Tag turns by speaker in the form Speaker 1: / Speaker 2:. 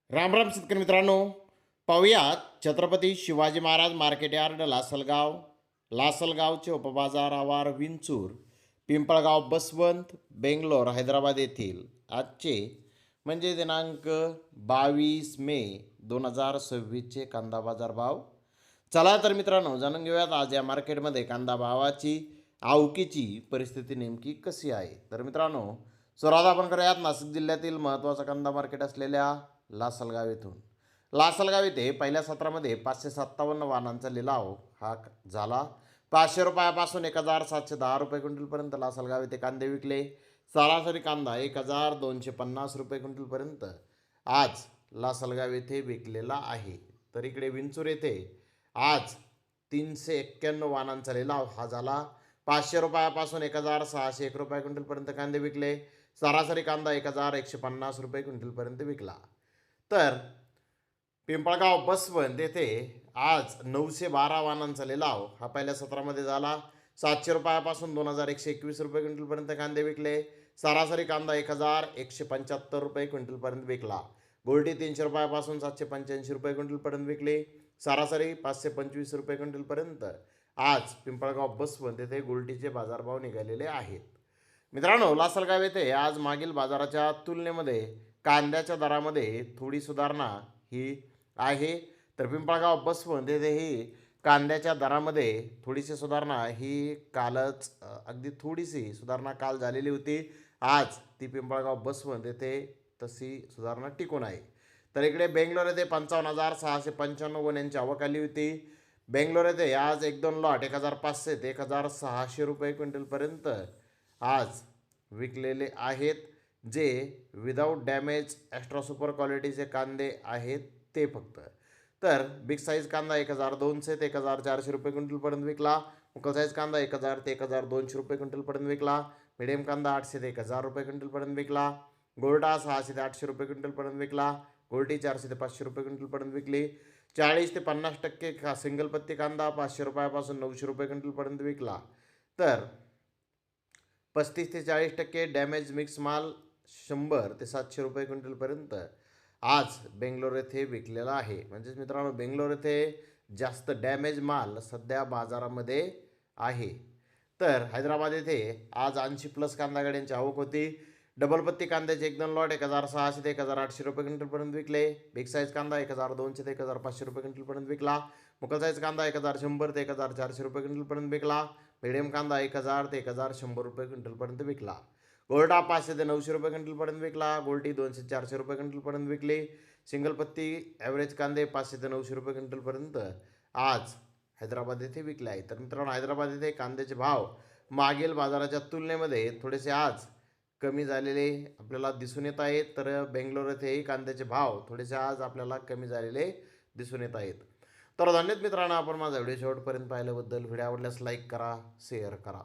Speaker 1: राम राम शेतकरी मित्रांनो, पाहुयात छत्रपती शिवाजी महाराज मार्केट यार्ड लासलगावचे उपबाजार आवार विंचूर, पिंपळगाव बसवंत, बेंगलोर, हैदराबाद येथील आजचे म्हणजे दिनांक 22 मे 2026चे कांदा बाजार भाव. चला तर मित्रांनो, जाणून घेऊयात आज या मार्केटमध्ये कांदा भावाची आवकीची परिस्थिती नेमकी कशी आहे. तर मित्रांनो, सुरुवात आपण करूयात नाशिक जिल्ह्यातील महत्त्वाचा कांदा मार्केट असलेल्या लासलगाव येथून. लासलगाव येथे पहिल्या सत्रामध्ये 557 वाहनांचा लिलाव हा झाला. 500 रुपयापासून 1710 रुपये क्विंटलपर्यंत लासलगाव येथे कांदे विकले. सरासरी कांदा 1250 रुपये क्विंटलपर्यंत आज लासलगाव येथे विकलेला आहे. तर इकडे विंचूर येथे आज 391 वाहनांचा लिलाव हा झाला. 500 रुपयापासून 1601 रुपये क्विंटलपर्यंत कांदे विकले. सरासरी कांदा 1150 रुपये क्विंटलपर्यंत विकला. तर पिंपळगाव बसवंत येथे आज 912 वाहनांचा लिलाव हा पहिल्या सत्रामध्ये झाला. 700 रुपयापासून 2121 रुपये क्विंटलपर्यंत कांदे विकले. सरासरी कांदा 1175 रुपये क्विंटलपर्यंत विकला. गोल्टी 300 रुपयापासून 785 रुपये क्विंटलपर्यंत विकली. सरासरी 525 रुपये क्विंटलपर्यंत आज पिंपळगाव बसवंत येथे गोल्टीचे बाजारभाव निघालेले आहेत. मित्रांनो, लासलगाव येथे आज मागील बाजाराच्या तुलनेमध्ये कांद्याच्या दरामध्ये थोडी सुधारणा ही आहे. तर पिंपळगाव बसवंत येथेही कांद्याच्या दरामध्ये थोडीशी सुधारणा ही कालच अगदी थोडीशी सुधारणा काल झालेली होती. आज ती पिंपळगाव बसवंत येथे तशी सुधारणा टिकून आहे. तर इकडे बेंगलोर येथे 55,695 गोण्यांची आवक आली होती. बेंगलोर येथे आज 1-2 लॉट 1500 ते 1600 रुपये क्विंटलपर्यंत आज विकलेले आहेत, जे विदाऊट डॅमेज एक्स्ट्रा सुपर क्वालिटीचे कांदे आहेत ते फक्त. तर बिग साईज कांदा 1200 ते 1400 रुपये क्विंटलपर्यंत विकला. मुकल साईज कांदा 1000 ते 1200 रुपये क्विंटलपर्यंत विकला. मिडियम कांदा 800 ते 1000 रुपये क्विंटलपर्यंत विकला. गोल्डा 600 ते 800 रुपये क्विंटलपर्यंत विकला. गोल्टी 400 ते 500 रुपये क्विंटलपर्यंत विकली. 40 ते 50% सिंगल पत्ती कांदा 500 रुपयापासून 900 रुपये क्विंटलपर्यंत विकला. तर 35 ते 40% डॅमेज मिक्स माल 100 ते 700 रुपये क्विंटलपर्यंत आज बेंगलोर येथे विकलेला आहे. म्हणजेच मित्रांनो, बेंगलोर येथे जास्त डॅमेज माल सध्या बाजारामध्ये आहे. तर हैदराबाद येथे आज 80+ कांदा गाड्यांची आवक होती. डबल पत्ती कांद्याचे 1-2 लॉट 1600 ते 1800 रुपये क्विंटलपर्यंत विकले. बिग साईज कांदा 1200 ते 1500 रुपये क्विंटलपर्यंत विकला. मुकल साईज कांदा 1100 ते 1400 रुपये क्विंटलपर्यंत विकला. मिडियम कांदा 1000 ते 1100 रुपये क्विंटलपर्यंत विकला. गोल्डा 500 ते 900 रुपये क्विंटलपर्यंत विकला. गोल्टी 200 ते 400 रुपये क्विंटलपर्यंत विकली. सिंगल पत्ती ॲव्हरेज कांदे 500 ते 900 रुपये क्विंटलपर्यंत आज हैदराबाद येथे विकले आहे. तर मित्रांनो, हैदराबाद येथे कांद्याचे भाव मागील बाजाराच्या तुलनेमध्ये थोडेसे आज कमी झालेले आपल्याला दिसून येत आहेत. तर बेंगलोर येथेही कांद्याचे भाव थोडेसे आज आपल्याला कमी झालेले दिसून येत आहेत. तर धन्यवाद मित्रांनो, आपण माझा व्हिडिओ शेवटपर्यंत पाहिल्याबद्दल. व्हिडिओ आवडल्यास लाईक करा, शेअर करा.